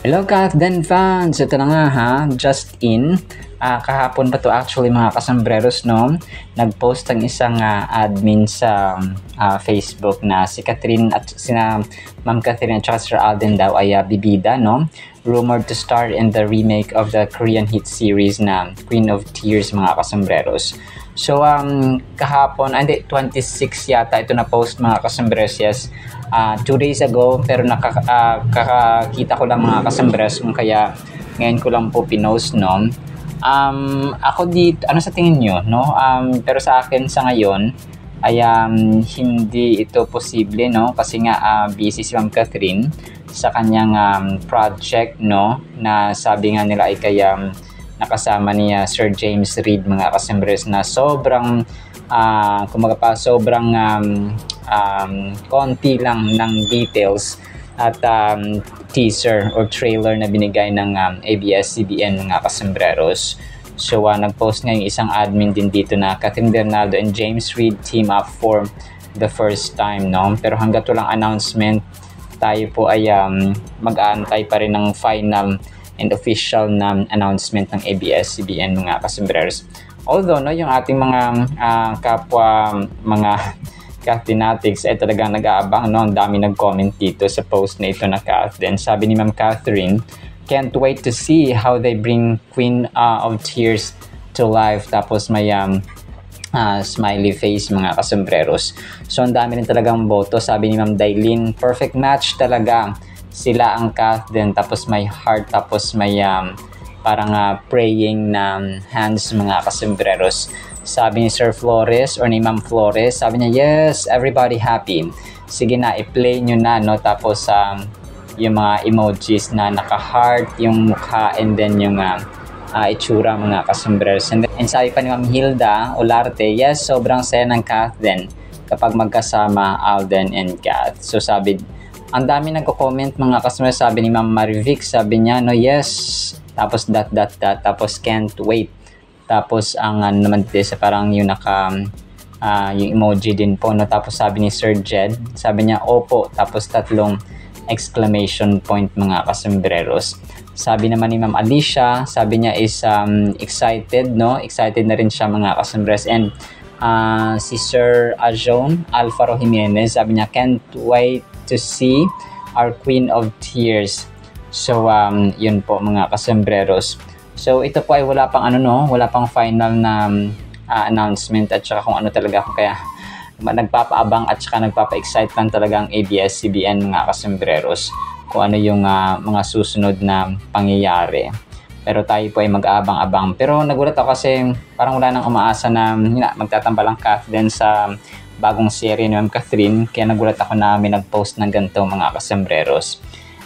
Hello Kathden fans! Ito na nga ha, just in. Kahapon pa to actually mga kasambreros no. Nag-post ang isang admin sa Facebook na si Catherine at sina Ma'am Catherine at Sir Alden daw ay bibida no. Rumored to star in the remake of the Korean hit series na Queen of Tears mga kasambreros. So kahapon, 26 yata ito na post mga kasambreros, yes. 2 days ago pero kakakita ko lang mga kasambres kaya ngayon ko lang po pinost no. Ako dito, ano sa tingin nyo no? Pero sa akin sa ngayon ay hindi ito posible no kasi nga busy si Ma'am Catherine sa kanyang project no na sabi nga nila ay kaya nakasama niya Sir James Reid mga kasambres na sobrang kumaga pa sobrang konti lang ng details at teaser or trailer na binigay ng ABS-CBN mga kasambreros. So nag-post nga yung isang admin din dito na Catherine Bernardo and James Reid team up for the first time no. Pero hanggat walang announcement, tayo po ay mag-aantay pa rin ng final and official na announcement ng ABS-CBN mga kasambreros. Although no, yung ating mga kapwa mga Cathinatics ay talagang nag-aabang no, ang dami nag-comment dito sa post na ito na Catherine. Sabi ni Ma'am Catherine, can't wait to see how they bring Queen of Tears to life. Tapos may smiley face mga kasambreros. So ang dami rin talagang boto. Sabi ni Ma'am Dailin, perfect match talaga sila ang Catherine. Tapos may heart, tapos may parang praying na hands mga kasambreros. Sabi ni Sir Flores or ni Ma'am Flores, sabi niya, yes, everybody happy. Sige na, i-play nyo na, no? Tapos yung mga emojis na naka-heart, yung mukha, and then yung itsura mga kasambreros. And sabi pa ni Ma'am Hilda Olarte, yes, sobrang saya ng Catherine kapag magkasama Alden and Cath. So sabi, ang dami nagko-comment mga kasambreros. Sabi ni Ma'am Marivic, sabi niya, no, yes, tapos tapos can't wait. Tapos ang naman dito sa parang yung yung emoji din po no. Tapos sabi ni Sir Jed, sabi niya opo, tapos 3 exclamation point mga kasambreros. Sabi naman ni Ma'am Alicia, sabi niya is excited no, excited na rin siya mga kasambreros. And si Sir Ajon Alfaro Jimenez, sabi niya can't wait to see our Queen of Tears. So yun po mga kasambreros. So ito po ay wala pang wala pang final na announcement at saka kung ano talaga, kaya nagpapaabang at saka nagpapa-excite lang talaga ang ABS-CBN mga kasambreros kung ano yung mga susunod na pangyayari. Pero tayo po ay mag-aabang-abang. Pero nagulat ako kasi parang wala nang umaasa na magtatambal ang Catherine sa bagong serye ni Ma'am Catherine, kaya nagulat ako na may nag-post ng ganito mga kasambreros.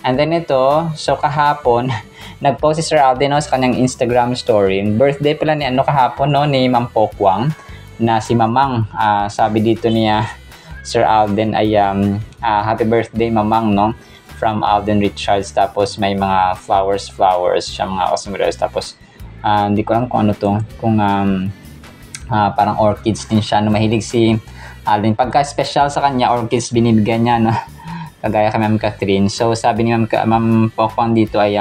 And then ito, so kahapon, nag-post si Sir Alden no, sa kanyang Instagram story. Birthday pala ni kahapon no, ni Ma'am Pokwang na si Mamang. Sabi dito niya Sir Alden ay happy birthday Mamang no, from Alden Richards. Tapos may mga flowers siya mga kasambreros. Tapos hindi ko lang kung ano to, kung parang orchids din siya no. Mahilig si Alden, pagka special sa kanya orchids binibigyan niya no, kagaya kay Ma'am Catherine. So sabi ni Ma'am Pokwang dito ay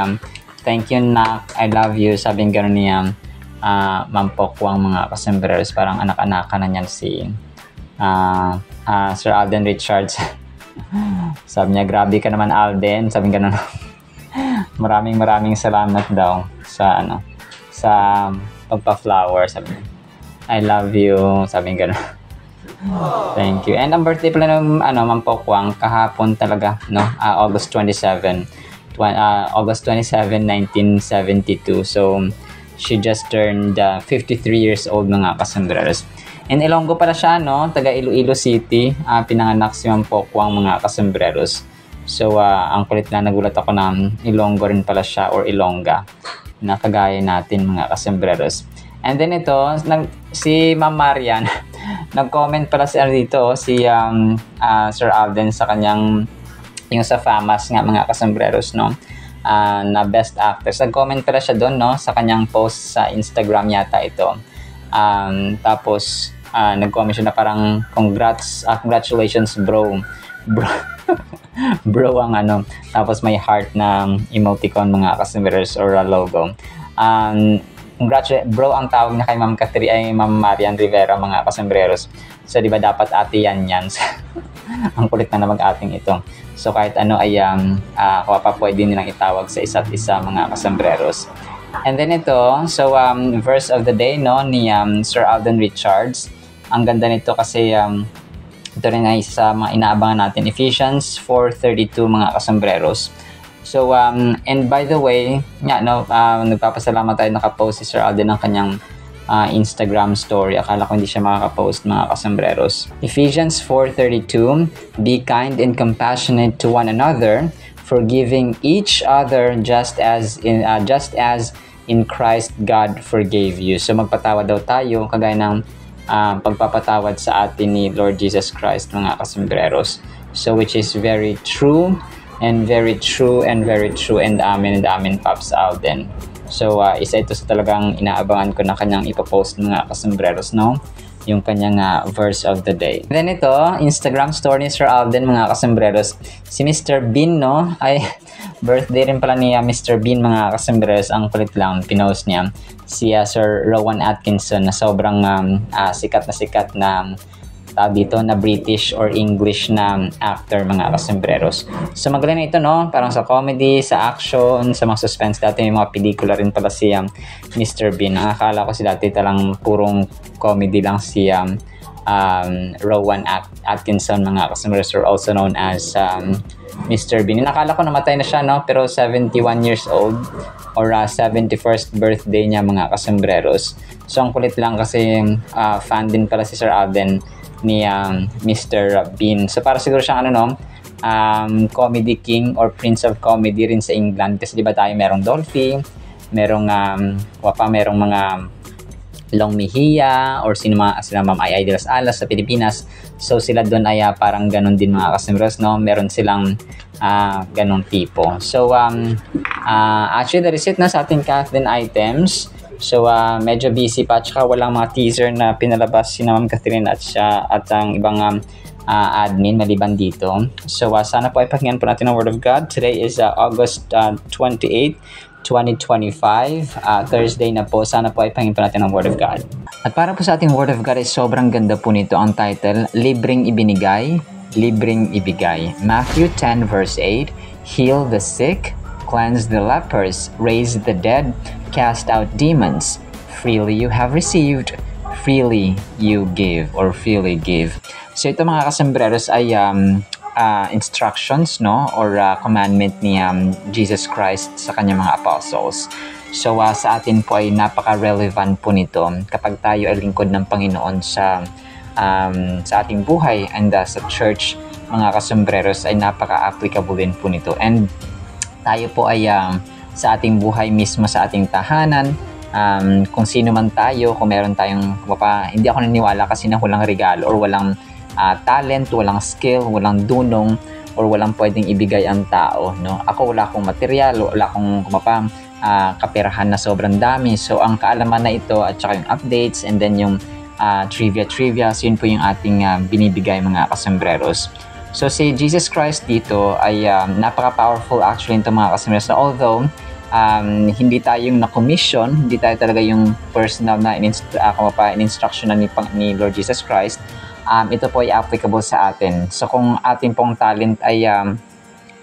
thank you nak, I love you. Sabi gano'n niya Ma'am Pokwang mga kasambreros, parang anak-anakan na niyan si Sir Alden Richards. Sabi niya grabe ka naman Alden, sabi gano'n. maraming salamat daw sa sa pagpa-flower, sabi niya. I love you, sabi gano'n. Thank you. And ang birthday pala ng Ma'am Pokwang kahapon talaga no, August 27, 1972. So she just turned 53 years old mga kasambreros. In Ilonggo pala siya no, taga Iloilo City, pinanganak si Ma'am Pokwang mga kasambreros. So ang kulit na, nagulat ako na Ilonggo rin pala siya or Ilongga na kagaya natin mga kasambreros. And then ito, si Ma'am Marian, nag-comment pala si dito, si Sir Alden sa kanyang, yung sa FAMAS nga mga kasambreros, no? Na best actress. Nag-comment pala siya doon, no? Sa kanyang post sa Instagram yata ito. Tapos, nag-comment siya na parang, congratulations bro. Bro ang ano, tapos may heart na emoticon mga kasumbrers or logo. Bro ang tawag na kay Ma'am Catherine ay Ma'am Marian Rivera mga kasambreros. So di ba dapat ate yan yan. Ang kulit na mag-ating ito. So kahit ano ay pwede nilang itawag sa isa't isa mga kasambreros. And then ito, so verse of the day no ni Sir Alden Richards. Ang ganda nito kasi ito rin ay isa sa mga inaabangan natin, Ephesians 4:32 mga kasambreros. So, and by the way, nagpapasalamat tayo nakapost si Sir Alden ng kanyang Instagram story. Akala ko hindi siya makakapost mga kasambreros. Ephesians 4:32, be kind and compassionate to one another, forgiving each other just as in Christ God forgave you. So, magpatawad daw tayo kagaya ng pagpapatawad sa atin ni Lord Jesus Christ mga kasambreros. So, which is very true. And very true and amen Pops Alden. So isa ito sa talagang inaabangan ko na kanyang ipopost mga kasambreros no, yung kanyang verse of the day. Then ito, Instagram story ni Sir Alden mga kasambreros. Si Mr. Bean no, ay birthday rin pala ni Mr. Bean mga kasambreros. Ang kulit lang pinost niya si Sir Rowan Atkinson na sobrang sikat na dito na British or English na actor mga kasambreros. So magaling na ito no, parang sa comedy, sa action, sa mga suspense. Dati may mga pelikula rin pala si Mr. Bean. Ang akala ko si dati talang purong comedy lang si Rowan Atkinson mga kasambreros, or also known as Mr. Bean. Nakala ko namatay na siya no, pero 71 years old or 71st birthday niya mga kasambreros. So ang kulit lang kasi fan din pala si Sir Alden ni Mr. Bean. So para siguro siyang comedy king or prince of comedy rin sa England, kasi di ba tayo merong Dolphy, merong merong mga Long Mejia or sila Ma'am Ay de las Alas sa Pilipinas. So sila doon ay parang ganun din mga kasambreros no, meron silang ganung tipo. So actually that is it na sa ating Kathleen items. So medyo busy pa, tsaka walang mga teaser na pinalabas si Ma'am Catherine at ang ibang admin maliban dito. So sana po ay pakinggan po natin ang Word of God. Today is August 28, 2025, Thursday na po. Sana po ay pakinggan po natin ang Word of God. At para po sa ating Word of God ay sobrang ganda po nito. Ang title, Libreng Ibinigay, Libreng Ibigay. Matthew 10 verse 8, heal the sick, cleanse the lepers, raise the dead, cast out demons. Freely you have received, freely you give, or freely give. So ito mga kasambreros ay instructions no, or commandment ni Jesus Christ sa kanyang mga apostles. So sa atin po ay napaka-relevant po nito kapag tayo ay lingkod ng Panginoon sa ating buhay, and sa church mga kasambreros ay napaka-applicable din po nito. And tayo po ay sa ating buhay mismo, sa ating tahanan, kung sino man tayo, kung meron tayong hindi ako naniniwala kasi na walang regalo or walang talent, walang skill, walang dunong, or walang pwedeng ibigay ang tao no. Ako wala akong material, wala akong kaperahan na sobrang dami. So ang kaalaman na ito at saka yung updates and then yung trivia, so yun po yung ating binibigay mga kasambreros. So si Jesus Christ dito ay napaka-powerful actually nito mga kasambreros, na although hindi tayong na-commission, hindi tayo talaga yung personal na in-instruction ni Lord Jesus Christ, ito po ay applicable sa atin. So kung ating pong talent ay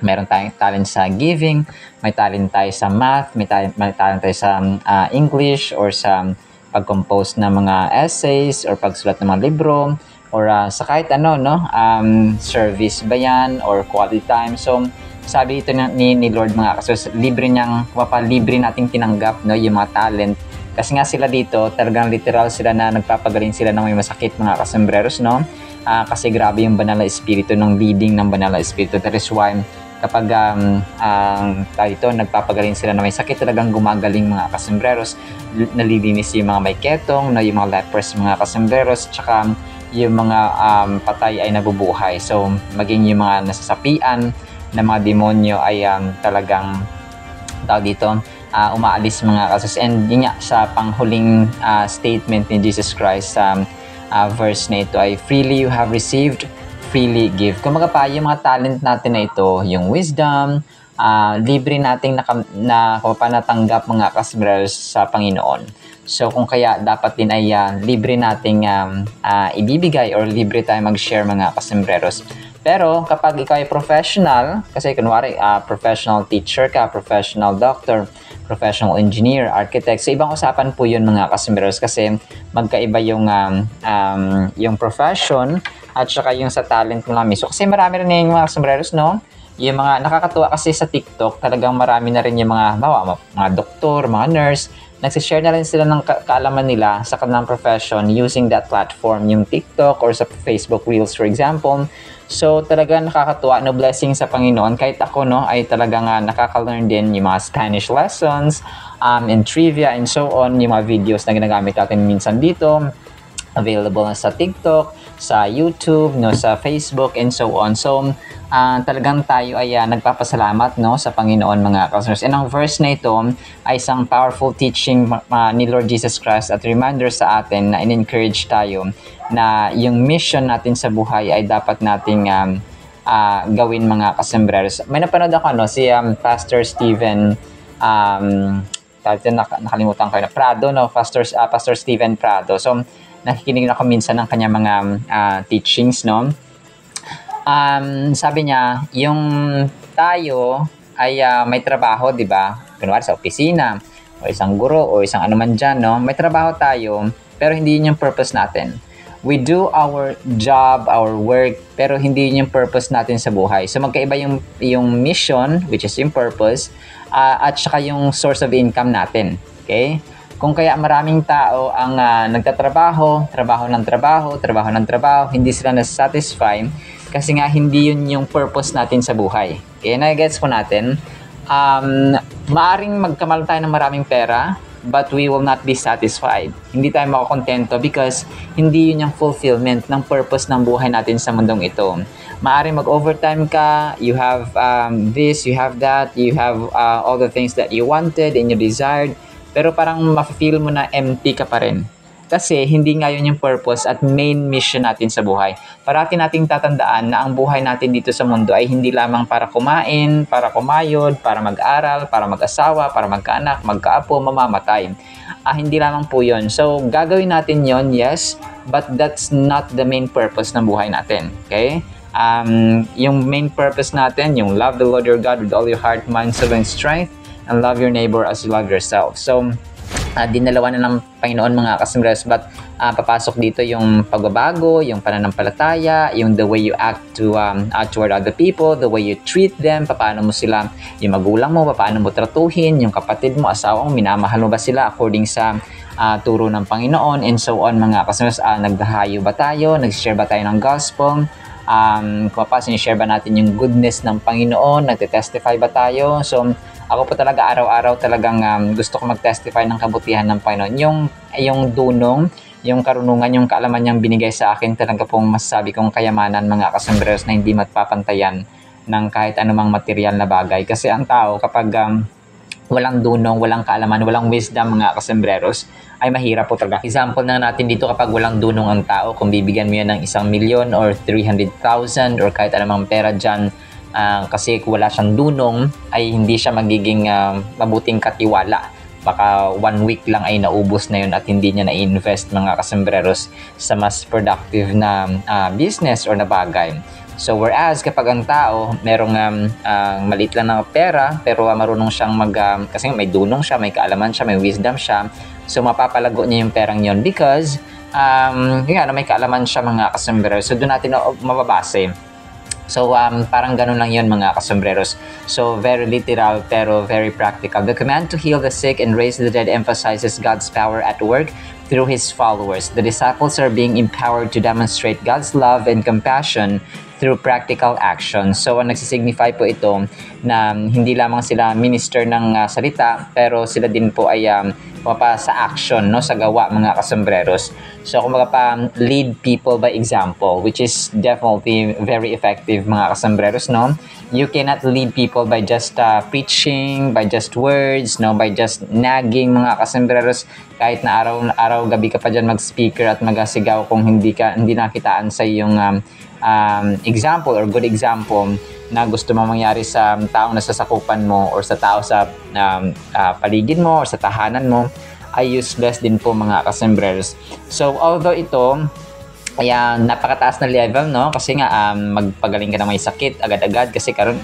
meron tayong talent sa giving, may talent tayo sa math, may talent tayo sa English, or sa pag-compose ng mga essays or pagsulat ng mga libro, or sa kahit ano no, service ba yan or quality time. So sabi ito ni Lord mga kasos, libre nating tinanggap no, yung mga talent. Kasi nga sila dito, talagang literal sila na nagpapagaling sila ng may masakit mga kasambreros no. Kasi grabe yung banal na espiritu ng leading ng banal na espiritu. That is why kapag dito nagpapagaling sila na may sakit, talagang gumagaling mga kasambreros. Nalilinis yung mga may ketong, no, yung mga lepers mga kasambreros, tsaka yung mga patay ay nabubuhay. So maging yung mga nasasapian na mga demonyo ay talagang umaalis mga kasos. And yun nga, sa panghuling statement ni Jesus Christ sa verse na ito ay, freely you have received, freely give. Kumbaga pa, yung mga talent natin na ito, yung wisdom, libre nating natanggap mga kasubreros sa Panginoon. So kung kaya dapat din ay libre nating ibibigay or libre tayo mag-share mga kasubreros. Pero kapag ikaw ay professional, kasi kunwari professional teacher ka, professional doctor, professional engineer, architect, so ibang usapan po yun mga kasubreros kasi magkaiba yung profession at saka yung sa talent mo namin. So kasi marami rin yung mga kasubreros, no? Yung mga nakakatuwa kasi sa TikTok, talagang marami na rin yung mga doktor, mga nurse, nagsishare na rin sila ng kaalaman nila sa kanilang profession using that platform, yung TikTok or sa Facebook Reels for example. So talagang nakakatuwa, no, blessing sa Panginoon. Kahit ako, no, ay talagang nakaka-learn din yung mga Spanish lessons, and trivia and so on, yung mga videos na ginagamit natin minsan dito, available na sa TikTok, sa YouTube, no, sa Facebook and so on. So talagang tayo ay nagpapasalamat, no, sa Panginoon mga kasubreros. And ang verse na ito ay isang powerful teaching ni Lord Jesus Christ at reminder sa atin na in-encourage tayo na yung mission natin sa buhay ay dapat nating gawin mga kasubreros. May napanood ako si Pastor Steven nakalimutan ko na Prado, no, Pastor Steven Prado. So nakikinig ako minsan ng kanya mga teachings, no. Sabi niya, yung tayo ay may trabaho, di ba? Kunwari sa opisina, o isang guro, o isang anuman dyan, no? May trabaho tayo, pero hindi yun yung purpose natin. We do our job, our work, pero hindi yun yung purpose natin sa buhay. So magkaiba yung mission, which is yung purpose, at saka yung source of income natin. Okay? Kung kaya maraming tao ang nagtatrabaho, trabaho ng trabaho, hindi sila nasasatisfy kasi nga hindi yun yung purpose natin sa buhay. Okay, na-gets po natin. Maaring magkamal tayo ng maraming pera, but we will not be satisfied. Hindi tayo makakontento because hindi yun yung fulfillment ng purpose ng buhay natin sa mundong ito. Maaring mag-overtime ka, you have this, you have that, you have all the things that you wanted and you desired, pero parang ma-feel mo na empty ka pa rin. Kasi hindi nga yun yung purpose at main mission natin sa buhay. Parati nating tatandaan na ang buhay natin dito sa mundo ay hindi lamang para kumain, para kumayod, para mag-aral, para mag-asawa, para magkaanak, magkaapo, mamamatay. Hindi lamang po yun. So, gagawin natin yun, yes, but that's not the main purpose ng buhay natin. Okay? Yung main purpose natin, yung love the Lord your God with all your heart, mind, soul, and strength, and love your neighbor as you love yourself. So, dinalawan na ng Panginoon mga kasubreros, but papasok dito yung pagbabago, yung pananampalataya, yung the way you act toward other people, the way you treat them, paano mo sila, yung magulang mo, paano mo tratuhin, yung kapatid mo, asawa mo, minamahal mo ba sila according sa turo ng Panginoon, and so on mga kasubreros. Naghahayo ba tayo, nag-share ba tayo ng gospel, sinishare ba natin yung goodness ng Panginoon, nagte-testify ba tayo? So ako po talaga araw-araw talagang gusto ko mag-testify ng kabutihan ng Panginoon. Yung dunong, yung karunungan, yung kaalaman niyang binigay sa akin, talaga pong masasabi kong kayamanan mga kasubreros na hindi matpapantayan ng kahit anumang material na bagay. Kasi ang tao kapag walang dunong, walang kaalaman, walang wisdom mga kasubreros, ay mahirap po talaga. Example na natin dito, kapag walang dunong ang tao, kung bibigyan mo yan ng 1,000,000 or 300,000 or kahit anumang pera dyan, kasi kung wala siyang dunong ay hindi siya magiging mabuting katiwala. Baka 1 week lang ay naubos na yun at hindi niya na-invest mga kasubreros sa mas productive na business or na bagay. So whereas kapag ang tao merong maliit lang na pera pero marunong siyang kasi may dunong siya, may kaalaman siya, may wisdom siya, so mapapalago niya yung perang yon because may kaalaman siya mga kasubreros. So doon natin mababase. So, parang ganun lang yun mga kasubreros. So, very literal pero very practical. The command to heal the sick and raise the dead emphasizes God's power at work through His followers. The disciples are being empowered to demonstrate God's love and compassion through practical action. So, ang nagsisignify po ito na hindi lamang sila minister ng salita, pero sila din po ay sa action, no, sa gawa mga kasubreros. So kumbaga lead people by example, which is definitely very effective mga kasubreros, no. You cannot lead people by just preaching, by just words, no, by just nagging mga kasubreros. Kahit na araw gabi ka pa diyan mag-speaker at magasigaw, kung hindi nakitaan sa iyong example or good example na gusto mo mangyari sa taong nasasakupan mo or sa tao sa paligid mo or sa tahanan mo, ay useless din po mga kasembreros. So although ito ay napakataas na level, no, kasi nga magpagaling ka na may sakit agad-agad, kasi karon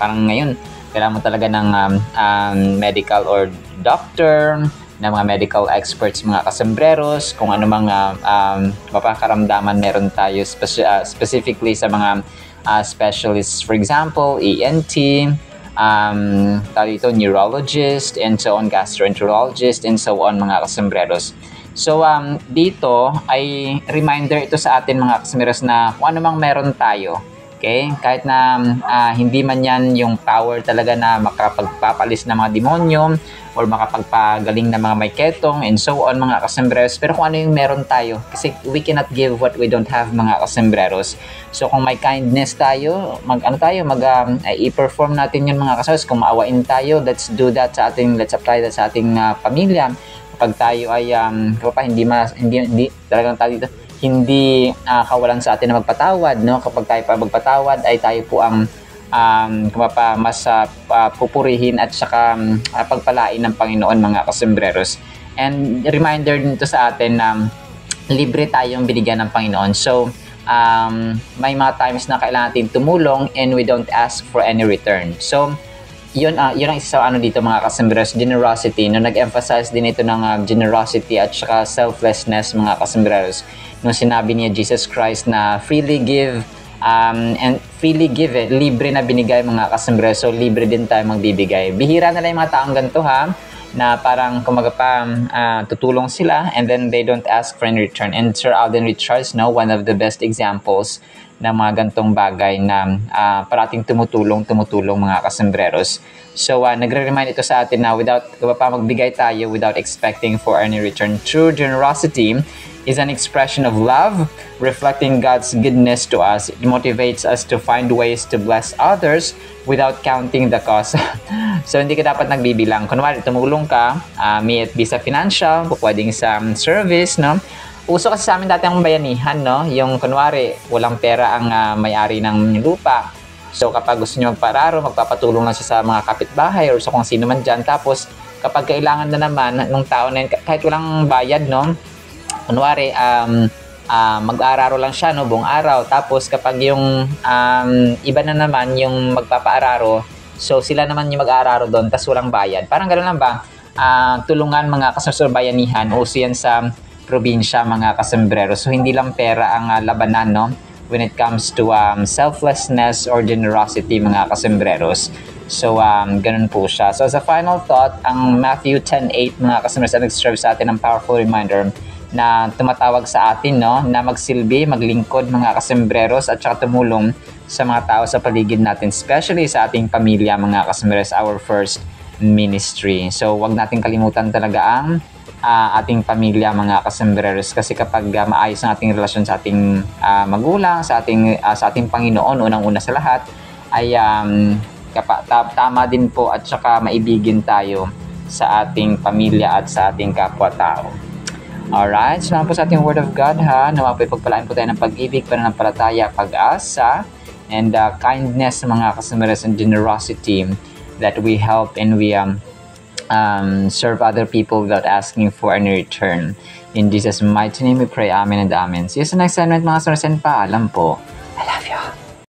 parang ngayon kailangan mo talaga ng medical or doctor, ng mga medical experts mga kasembreros, kung ano mga mapakaramdaman meron tayo specifically sa mga specialists, for example ENT, dito neurologist, and so on, gastroenterologist, and so on mga kasembreros. So dito ay reminder ito sa atin mga kasembreros na kung ano mang meron tayo, okay, kahit na hindi man yan yung power talaga na makapagpapalis ng mga demonyo or makapagpagaling ng mga may ketong and so on mga kasembreros, pero kung ano yung meron tayo, kasi we cannot give what we don't have mga kasembreros. So kung may kindness tayo, i-perform natin yun mga kasembreros. Kung maawain tayo, let's do that let's apply that sa ating pamilya. Kapag tayo ay hindi talagang tayo dito, hindi kawalan sa atin na magpatawad, no? Kapag tayo pa magpatawad ay tayo po ang mas pupurihin at saka pagpalain ng Panginoon mga kasembreros. And reminder dito sa atin na libre tayong binigyan ng Panginoon. So may mga times na kailangan natin tumulong and we don't ask for any return. So yun ang isa sa dito mga kasembreros, generosity. No, nag-emphasize din ito ng generosity at saka selflessness mga kasembreros. Nung sinabi niya Jesus Christ na freely give and freely give, libre na binigay mga kasembreros. So libre din tayo magbibigay. Bihira na lang yung mga taong ganito na parang tutulong sila and then they don't ask for any return. And Sir Alden Richards, no, one of the best examples ng mga gantong bagay na parating tumutulong mga kasembreros. So nagre-remind ito sa atin na magbigay tayo without expecting for any return. True generosity is an expression of love, reflecting God's goodness to us. It motivates us to find ways to bless others without counting the cost. So hindi ka dapat nagbibilang. Kunwari, tumulong ka, may it be sa financial, pwedeng sa service, no? Uso kasi sa amin dati ang bayanihan, no? Yung kunwari, walang pera ang may-ari ng lupa. So kapag gusto nyo magpararo, magpapatulong lang siya sa mga kapitbahay or sa kung sino man dyan. Tapos kapag kailangan na naman ng tao na yun, kahit walang bayad, no? Kunwari, mag-aararo lang siya, no, buong araw. Tapos kapag yung iba na naman yung magpapaararo, so sila naman yung mag-aararo doon, tas walang bayad. Parang gano'n lang ba? Tulungan mga kasurbayanihan, uso yan sa probinsya mga kasembreros. So hindi lang pera ang labanan, no, when it comes to selflessness or generosity mga kasembreros. So ganun po siya. So as a final thought, ang Matthew 10:8 mga kasembreros ay nag-serve sa atin ng powerful reminder na tumatawag sa atin, no, na magsilbi, maglingkod mga kasembreros at saka tumulong sa mga tao sa paligid natin, especially sa ating pamilya mga kasembreros, our first ministry. So wag natin kalimutan talaga ang ating pamilya mga kasembreros, kasi kapag maayos ang ating relasyon sa ating magulang, sa ating Panginoon, unang-una sa lahat ay tama din po at saka maibigin tayo sa ating pamilya at sa ating kapwa-tao. Alright, salamat po sa ating Word of God, nawa po ipagpalaan po tayo ng pag-ibig, pananampalataya, pag-asa, and kindness mga kasembreros, and generosity, that we help and we serve other people without asking for any return. In Jesus' mighty name we pray, amen and amen. See you sa next segment mga kasembreros, and paalam po.